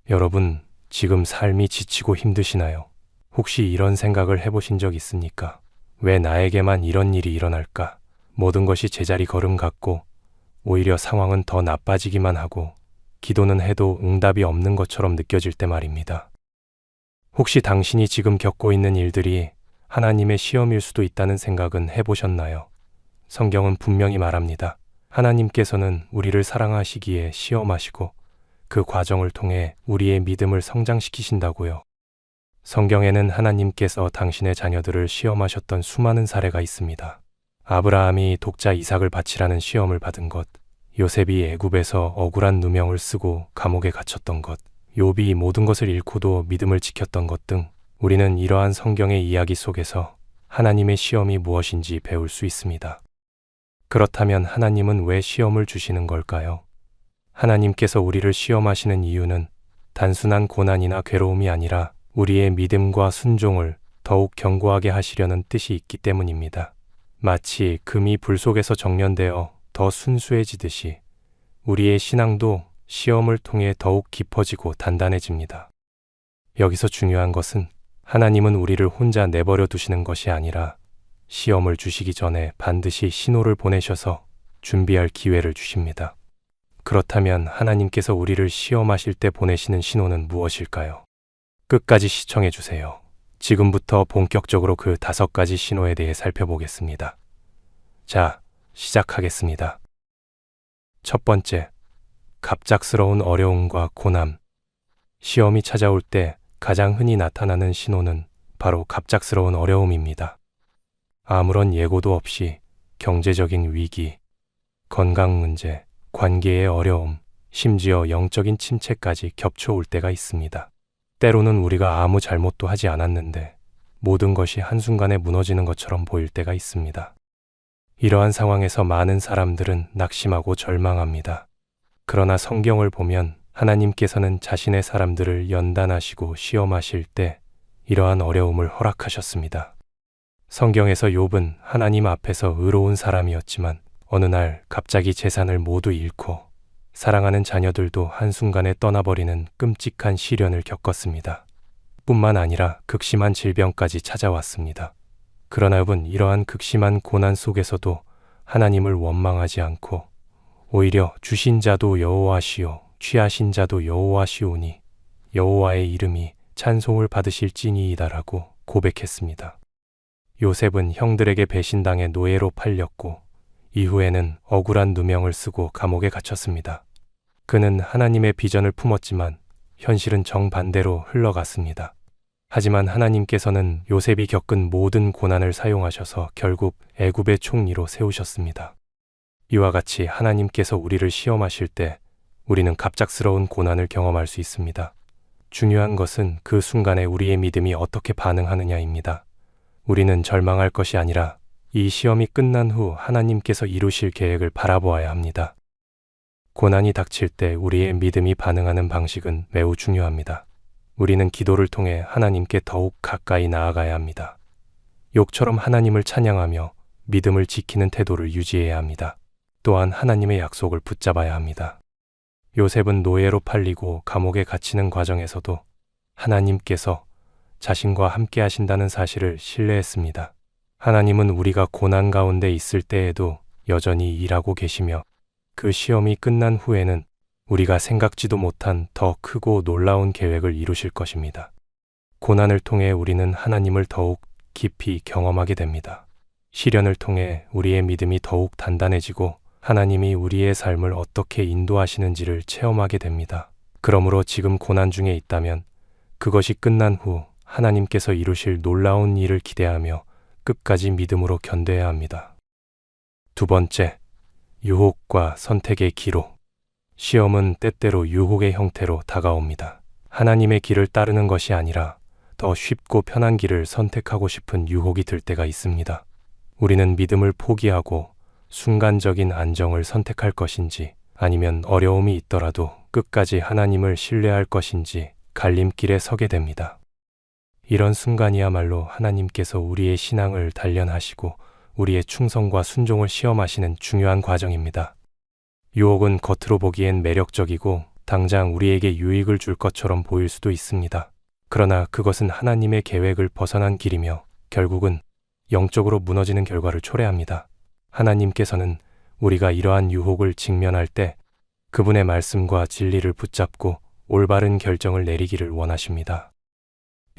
여러분, 지금 삶이 지치고 힘드시나요? 혹시 이런 생각을 해보신 적 있습니까? 왜 나에게만 이런 일이 일어날까? 모든 것이 제자리 걸음 같고 오히려 상황은 더 나빠지기만 하고 기도는 해도 응답이 없는 것처럼 느껴질 때 말입니다. 혹시 당신이 지금 겪고 있는 일들이 하나님의 시험일 수도 있다는 생각은 해보셨나요? 성경은 분명히 말합니다. 하나님께서는 우리를 사랑하시기에 시험하시고 그 과정을 통해 우리의 믿음을 성장시키신다고요. 성경에는 하나님께서 당신의 자녀들을 시험하셨던 수많은 사례가 있습니다. 아브라함이 독자 이삭을 바치라는 시험을 받은 것, 요셉이 애굽에서 억울한 누명을 쓰고 감옥에 갇혔던 것, 욥이 모든 것을 잃고도 믿음을 지켰던 것 등 우리는 이러한 성경의 이야기 속에서 하나님의 시험이 무엇인지 배울 수 있습니다. 그렇다면 하나님은 왜 시험을 주시는 걸까요? 하나님께서 우리를 시험하시는 이유는 단순한 고난이나 괴로움이 아니라 우리의 믿음과 순종을 더욱 견고하게 하시려는 뜻이 있기 때문입니다. 마치 금이 불 속에서 정련되어 더 순수해지듯이 우리의 신앙도 시험을 통해 더욱 깊어지고 단단해집니다. 여기서 중요한 것은 하나님은 우리를 혼자 내버려 두시는 것이 아니라 시험을 주시기 전에 반드시 신호를 보내셔서 준비할 기회를 주십니다. 그렇다면 하나님께서 우리를 시험하실 때 보내시는 신호는 무엇일까요? 끝까지 시청해 주세요. 지금부터 본격적으로 그 5가지 신호에 대해 살펴보겠습니다. 자, 시작하겠습니다. 첫 번째, 갑작스러운 어려움과 고난. 시험이 찾아올 때 가장 흔히 나타나는 신호는 바로 갑작스러운 어려움입니다. 아무런 예고도 없이 경제적인 위기, 건강 문제, 관계의 어려움, 심지어 영적인 침체까지 겹쳐올 때가 있습니다. 때로는 우리가 아무 잘못도 하지 않았는데 모든 것이 한순간에 무너지는 것처럼 보일 때가 있습니다. 이러한 상황에서 많은 사람들은 낙심하고 절망합니다. 그러나 성경을 보면 하나님께서는 자신의 사람들을 연단하시고 시험하실 때 이러한 어려움을 허락하셨습니다. 성경에서 욥은 하나님 앞에서 의로운 사람이었지만 어느 날 갑자기 재산을 모두 잃고 사랑하는 자녀들도 한순간에 떠나버리는 끔찍한 시련을 겪었습니다. 뿐만 아니라 극심한 질병까지 찾아왔습니다. 그러나 욥은 이러한 극심한 고난 속에서도 하나님을 원망하지 않고 오히려 주신 자도 여호와시요 취하신 자도 여호와시오니 여호와의 이름이 찬송을 받으실지니이다라고 고백했습니다. 요셉은 형들에게 배신당해 노예로 팔렸고 이후에는 억울한 누명을 쓰고 감옥에 갇혔습니다. 그는 하나님의 비전을 품었지만 현실은 정반대로 흘러갔습니다. 하지만 하나님께서는 요셉이 겪은 모든 고난을 사용하셔서 결국 애굽의 총리로 세우셨습니다. 이와 같이 하나님께서 우리를 시험하실 때 우리는 갑작스러운 고난을 경험할 수 있습니다. 중요한 것은 그 순간에 우리의 믿음이 어떻게 반응하느냐입니다. 우리는 절망할 것이 아니라 이 시험이 끝난 후 하나님께서 이루실 계획을 바라보아야 합니다. 고난이 닥칠 때 우리의 믿음이 반응하는 방식은 매우 중요합니다. 우리는 기도를 통해 하나님께 더욱 가까이 나아가야 합니다. 욕처럼 하나님을 찬양하며 믿음을 지키는 태도를 유지해야 합니다. 또한 하나님의 약속을 붙잡아야 합니다. 요셉은 노예로 팔리고 감옥에 갇히는 과정에서도 하나님께서 자신과 함께 하신다는 사실을 신뢰했습니다. 하나님은 우리가 고난 가운데 있을 때에도 여전히 일하고 계시며 그 시험이 끝난 후에는 우리가 생각지도 못한 더 크고 놀라운 계획을 이루실 것입니다. 고난을 통해 우리는 하나님을 더욱 깊이 경험하게 됩니다. 시련을 통해 우리의 믿음이 더욱 단단해지고 하나님이 우리의 삶을 어떻게 인도하시는지를 체험하게 됩니다. 그러므로 지금 고난 중에 있다면 그것이 끝난 후 하나님께서 이루실 놀라운 일을 기대하며 끝까지 믿음으로 견뎌야 합니다. 두 번째, 유혹과 선택의 기로. 시험은 때때로 유혹의 형태로 다가옵니다. 하나님의 길을 따르는 것이 아니라 더 쉽고 편한 길을 선택하고 싶은 유혹이 들 때가 있습니다. 우리는 믿음을 포기하고 순간적인 안정을 선택할 것인지 아니면 어려움이 있더라도 끝까지 하나님을 신뢰할 것인지 갈림길에 서게 됩니다. 이런 순간이야말로 하나님께서 우리의 신앙을 단련하시고 우리의 충성과 순종을 시험하시는 중요한 과정입니다. 유혹은 겉으로 보기엔 매력적이고 당장 우리에게 유익을 줄 것처럼 보일 수도 있습니다. 그러나 그것은 하나님의 계획을 벗어난 길이며 결국은 영적으로 무너지는 결과를 초래합니다. 하나님께서는 우리가 이러한 유혹을 직면할 때 그분의 말씀과 진리를 붙잡고 올바른 결정을 내리기를 원하십니다.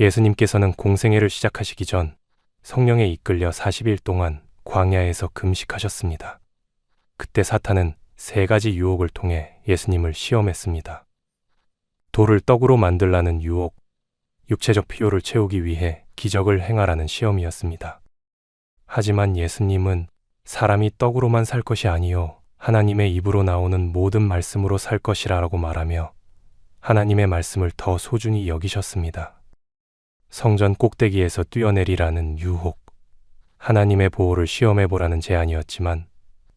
예수님께서는 공생애를 시작하시기 전 성령에 이끌려 40일 동안 광야에서 금식하셨습니다. 그때 사탄은 3가지 유혹을 통해 예수님을 시험했습니다. 돌을 떡으로 만들라는 유혹, 육체적 필요를 채우기 위해 기적을 행하라는 시험이었습니다. 하지만 예수님은 사람이 떡으로만 살 것이 아니요 하나님의 입으로 나오는 모든 말씀으로 살 것이라고 말하며 하나님의 말씀을 더 소중히 여기셨습니다. 성전 꼭대기에서 뛰어내리라는 유혹, 하나님의 보호를 시험해보라는 제안이었지만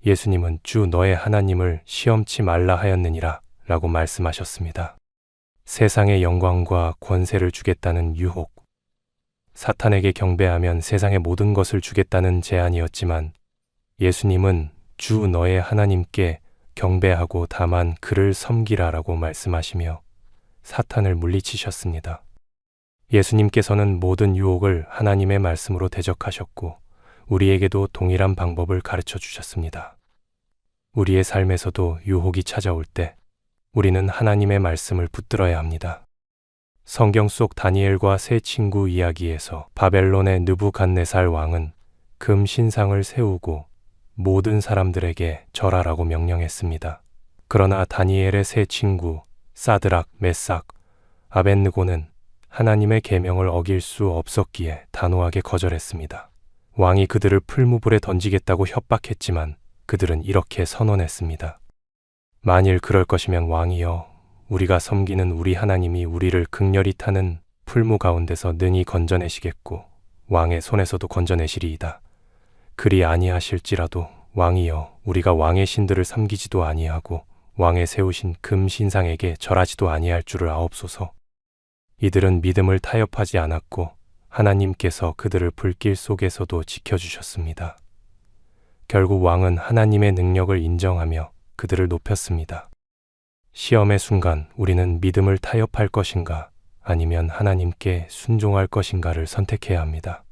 예수님은 주 너의 하나님을 시험치 말라 하였느니라 라고 말씀하셨습니다. 세상의 영광과 권세를 주겠다는 유혹, 사탄에게 경배하면 세상의 모든 것을 주겠다는 제안이었지만 예수님은 주 너의 하나님께 경배하고 다만 그를 섬기라라고 말씀하시며 사탄을 물리치셨습니다. 예수님께서는 모든 유혹을 하나님의 말씀으로 대적하셨고 우리에게도 동일한 방법을 가르쳐 주셨습니다. 우리의 삶에서도 유혹이 찾아올 때 우리는 하나님의 말씀을 붙들어야 합니다. 성경 속 다니엘과 세 친구 이야기에서 바벨론의 느부갓네살 왕은 금 신상을 세우고 모든 사람들에게 절하라고 명령했습니다. 그러나 다니엘의 세 친구 사드락, 메삭, 아벳느고는 하나님의 계명을 어길 수 없었기에 단호하게 거절했습니다. 왕이 그들을 풀무불에 던지겠다고 협박했지만 그들은 이렇게 선언했습니다. 만일 그럴 것이면 왕이여, 우리가 섬기는 우리 하나님이 우리를 극렬히 타는 풀무 가운데서 능히 건져내시겠고 왕의 손에서도 건져내시리이다. 그리 아니하실지라도 왕이여, 우리가 왕의 신들을 섬기지도 아니하고 왕의 세우신 금 신상에게 절하지도 아니할 줄을 아옵소서. 이들은 믿음을 타협하지 않았고 하나님께서 그들을 불길 속에서도 지켜주셨습니다. 결국 왕은 하나님의 능력을 인정하며 그들을 높였습니다. 시험의 순간 우리는 믿음을 타협할 것인가 아니면 하나님께 순종할 것인가를 선택해야 합니다.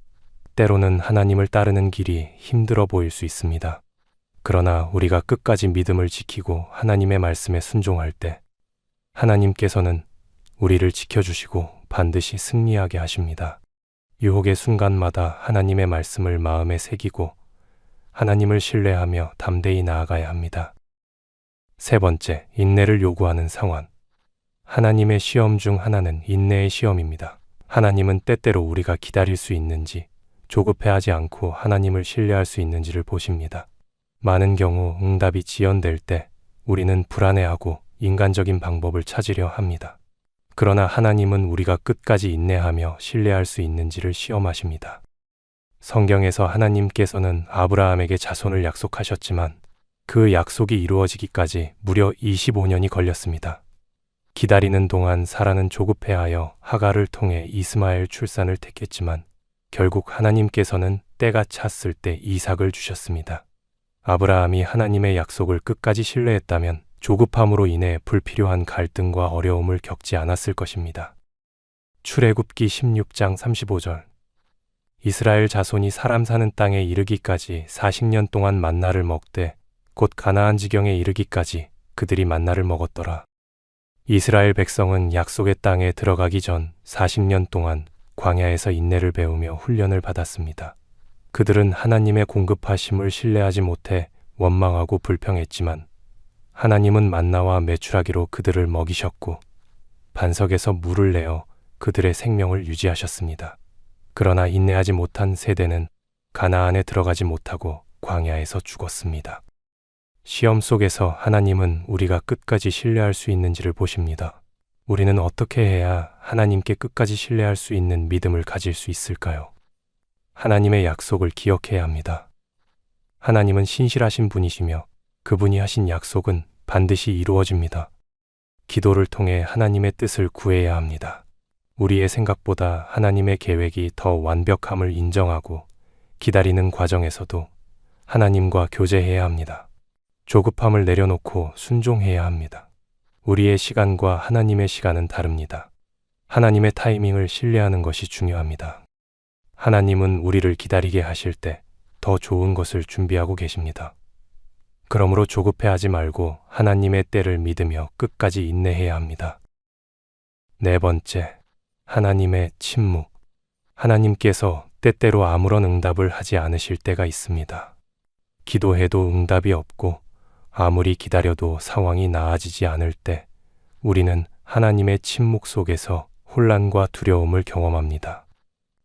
때로는 하나님을 따르는 길이 힘들어 보일 수 있습니다. 그러나 우리가 끝까지 믿음을 지키고 하나님의 말씀에 순종할 때 하나님께서는 우리를 지켜주시고 반드시 승리하게 하십니다. 유혹의 순간마다 하나님의 말씀을 마음에 새기고 하나님을 신뢰하며 담대히 나아가야 합니다. 3번째, 인내를 요구하는 상황. 하나님의 시험 중 하나는 인내의 시험입니다. 하나님은 때때로 우리가 기다릴 수 있는지, 조급해하지 않고 하나님을 신뢰할 수 있는지를 보십니다. 많은 경우 응답이 지연될 때 우리는 불안해하고 인간적인 방법을 찾으려 합니다. 그러나 하나님은 우리가 끝까지 인내하며 신뢰할 수 있는지를 시험하십니다. 성경에서 하나님께서는 아브라함에게 자손을 약속하셨지만 그 약속이 이루어지기까지 무려 25년이 걸렸습니다. 기다리는 동안 사라는 조급해하여 하갈을 통해 이스마엘 출산을 택했지만 결국 하나님께서는 때가 찼을 때 이삭을 주셨습니다. 아브라함이 하나님의 약속을 끝까지 신뢰했다면 조급함으로 인해 불필요한 갈등과 어려움을 겪지 않았을 것입니다. 출애굽기 16장 35절. 이스라엘 자손이 사람 사는 땅에 이르기까지 40년 동안 만나를 먹되 곧 가나안 지경에 이르기까지 그들이 만나를 먹었더라. 이스라엘 백성은 약속의 땅에 들어가기 전 40년 동안 광야에서 인내를 배우며 훈련을 받았습니다. 그들은 하나님의 공급하심을 신뢰하지 못해 원망하고 불평했지만 하나님은 만나와 메추라기로 그들을 먹이셨고 반석에서 물을 내어 그들의 생명을 유지하셨습니다. 그러나 인내하지 못한 세대는 가나안에 들어가지 못하고 광야에서 죽었습니다. 시험 속에서 하나님은 우리가 끝까지 신뢰할 수 있는지를 보십니다. 우리는 어떻게 해야 하나님께 끝까지 신뢰할 수 있는 믿음을 가질 수 있을까요? 하나님의 약속을 기억해야 합니다. 하나님은 신실하신 분이시며 그분이 하신 약속은 반드시 이루어집니다. 기도를 통해 하나님의 뜻을 구해야 합니다. 우리의 생각보다 하나님의 계획이 더 완벽함을 인정하고 기다리는 과정에서도 하나님과 교제해야 합니다. 조급함을 내려놓고 순종해야 합니다. 우리의 시간과 하나님의 시간은 다릅니다. 하나님의 타이밍을 신뢰하는 것이 중요합니다. 하나님은 우리를 기다리게 하실 때 더 좋은 것을 준비하고 계십니다. 그러므로 조급해하지 말고 하나님의 때를 믿으며 끝까지 인내해야 합니다. 네 번째, 하나님의 침묵. 하나님께서 때때로 아무런 응답을 하지 않으실 때가 있습니다. 기도해도 응답이 없고 아무리 기다려도 상황이 나아지지 않을 때 우리는 하나님의 침묵 속에서 혼란과 두려움을 경험합니다.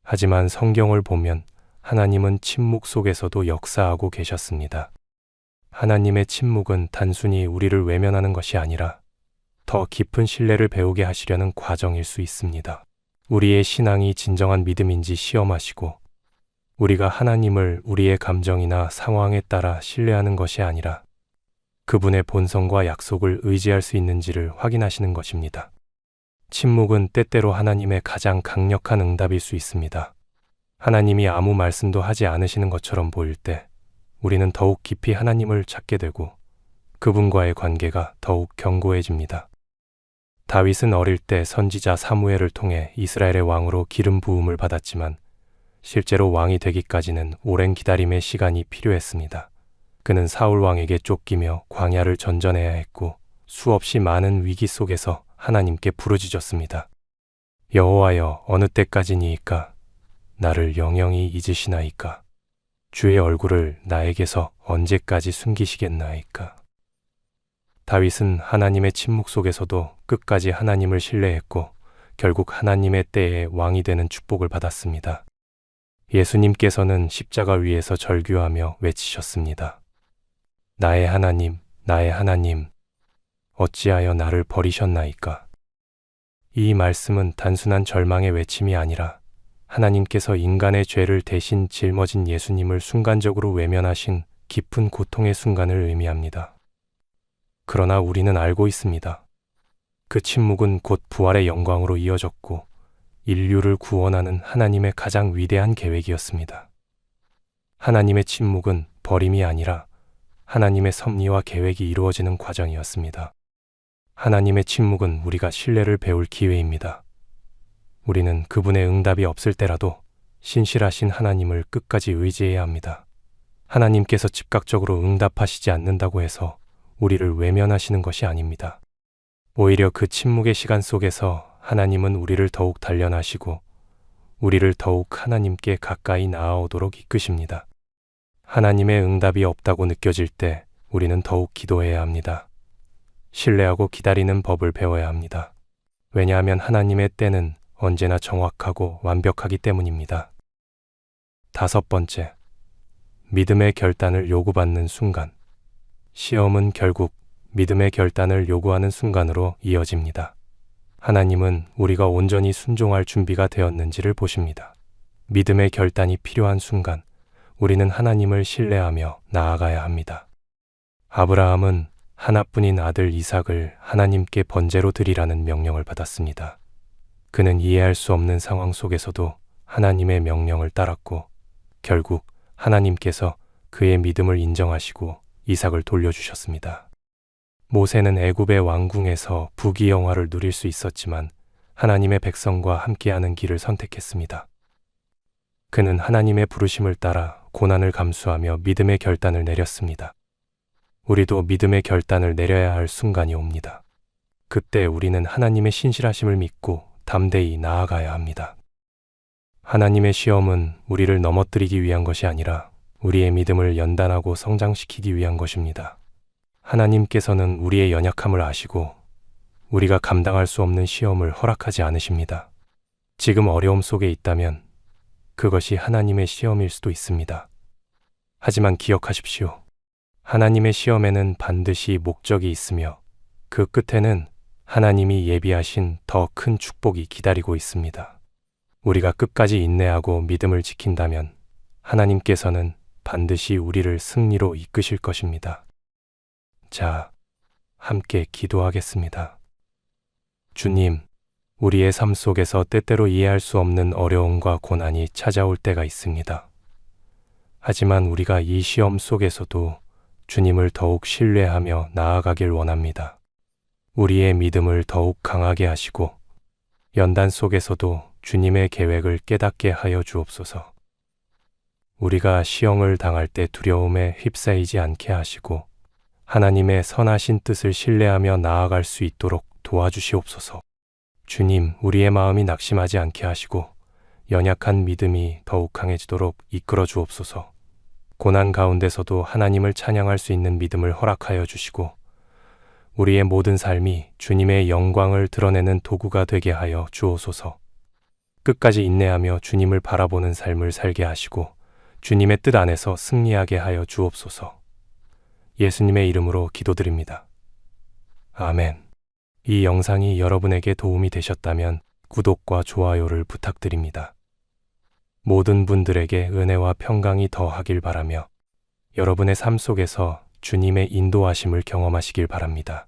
하지만 성경을 보면 하나님은 침묵 속에서도 역사하고 계셨습니다. 하나님의 침묵은 단순히 우리를 외면하는 것이 아니라 더 깊은 신뢰를 배우게 하시려는 과정일 수 있습니다. 우리의 신앙이 진정한 믿음인지 시험하시고 우리가 하나님을 우리의 감정이나 상황에 따라 신뢰하는 것이 아니라 그분의 본성과 약속을 의지할 수 있는지를 확인하시는 것입니다. 침묵은 때때로 하나님의 가장 강력한 응답일 수 있습니다. 하나님이 아무 말씀도 하지 않으시는 것처럼 보일 때 우리는 더욱 깊이 하나님을 찾게 되고 그분과의 관계가 더욱 견고해집니다. 다윗은 어릴 때 선지자 사무엘을 통해 이스라엘의 왕으로 기름 부음을 받았지만 실제로 왕이 되기까지는 오랜 기다림의 시간이 필요했습니다. 그는 사울 왕에게 쫓기며 광야를 전전해야 했고 수없이 많은 위기 속에서 하나님께 부르짖었습니다. 여호와여, 어느 때까지니이까? 나를 영영히 잊으시나이까? 주의 얼굴을 나에게서 언제까지 숨기시겠나이까? 다윗은 하나님의 침묵 속에서도 끝까지 하나님을 신뢰했고 결국 하나님의 때에 왕이 되는 축복을 받았습니다. 예수님께서는 십자가 위에서 절규하며 외치셨습니다. 나의 하나님, 나의 하나님, 어찌하여 나를 버리셨나이까? 이 말씀은 단순한 절망의 외침이 아니라 하나님께서 인간의 죄를 대신 짊어진 예수님을 순간적으로 외면하신 깊은 고통의 순간을 의미합니다. 그러나 우리는 알고 있습니다. 그 침묵은 곧 부활의 영광으로 이어졌고 인류를 구원하는 하나님의 가장 위대한 계획이었습니다. 하나님의 침묵은 버림이 아니라 하나님의 섭리와 계획이 이루어지는 과정이었습니다. 하나님의 침묵은 우리가 신뢰를 배울 기회입니다. 우리는 그분의 응답이 없을 때라도 신실하신 하나님을 끝까지 의지해야 합니다. 하나님께서 즉각적으로 응답하시지 않는다고 해서 우리를 외면하시는 것이 아닙니다. 오히려 그 침묵의 시간 속에서 하나님은 우리를 더욱 단련하시고 우리를 더욱 하나님께 가까이 나아오도록 이끄십니다. 하나님의 응답이 없다고 느껴질 때 우리는 더욱 기도해야 합니다. 신뢰하고 기다리는 법을 배워야 합니다. 왜냐하면 하나님의 때는 언제나 정확하고 완벽하기 때문입니다. 다섯 번째, 믿음의 결단을 요구받는 순간. 시험은 결국 믿음의 결단을 요구하는 순간으로 이어집니다. 하나님은 우리가 온전히 순종할 준비가 되었는지를 보십니다. 믿음의 결단이 필요한 순간, 우리는 하나님을 신뢰하며 나아가야 합니다. 아브라함은 하나뿐인 아들 이삭을 하나님께 번제로 드리라는 명령을 받았습니다. 그는 이해할 수 없는 상황 속에서도 하나님의 명령을 따랐고 결국 하나님께서 그의 믿음을 인정하시고 이삭을 돌려주셨습니다. 모세는 애굽의 왕궁에서 부귀영화를 누릴 수 있었지만 하나님의 백성과 함께하는 길을 선택했습니다. 그는 하나님의 부르심을 따라 고난을 감수하며 믿음의 결단을 내렸습니다. 우리도 믿음의 결단을 내려야 할 순간이 옵니다. 그때 우리는 하나님의 신실하심을 믿고 담대히 나아가야 합니다. 하나님의 시험은 우리를 넘어뜨리기 위한 것이 아니라 우리의 믿음을 연단하고 성장시키기 위한 것입니다. 하나님께서는 우리의 연약함을 아시고 우리가 감당할 수 없는 시험을 허락하지 않으십니다. 지금 어려움 속에 있다면 그것이 하나님의 시험일 수도 있습니다. 하지만 기억하십시오. 하나님의 시험에는 반드시 목적이 있으며 그 끝에는 하나님이 예비하신 더 큰 축복이 기다리고 있습니다. 우리가 끝까지 인내하고 믿음을 지킨다면 하나님께서는 반드시 우리를 승리로 이끄실 것입니다. 자, 함께 기도하겠습니다. 주님, 우리의 삶 속에서 때때로 이해할 수 없는 어려움과 고난이 찾아올 때가 있습니다. 하지만 우리가 이 시험 속에서도 주님을 더욱 신뢰하며 나아가길 원합니다. 우리의 믿음을 더욱 강하게 하시고 연단 속에서도 주님의 계획을 깨닫게 하여 주옵소서. 우리가 시험을 당할 때 두려움에 휩싸이지 않게 하시고 하나님의 선하신 뜻을 신뢰하며 나아갈 수 있도록 도와주시옵소서. 주님, 우리의 마음이 낙심하지 않게 하시고 연약한 믿음이 더욱 강해지도록 이끌어 주옵소서. 고난 가운데서도 하나님을 찬양할 수 있는 믿음을 허락하여 주시고 우리의 모든 삶이 주님의 영광을 드러내는 도구가 되게 하여 주옵소서. 끝까지 인내하며 주님을 바라보는 삶을 살게 하시고 주님의 뜻 안에서 승리하게 하여 주옵소서. 예수님의 이름으로 기도드립니다. 아멘. 이 영상이 여러분에게 도움이 되셨다면 구독과 좋아요를 부탁드립니다. 모든 분들에게 은혜와 평강이 더하길 바라며 여러분의 삶 속에서 주님의 인도하심을 경험하시길 바랍니다.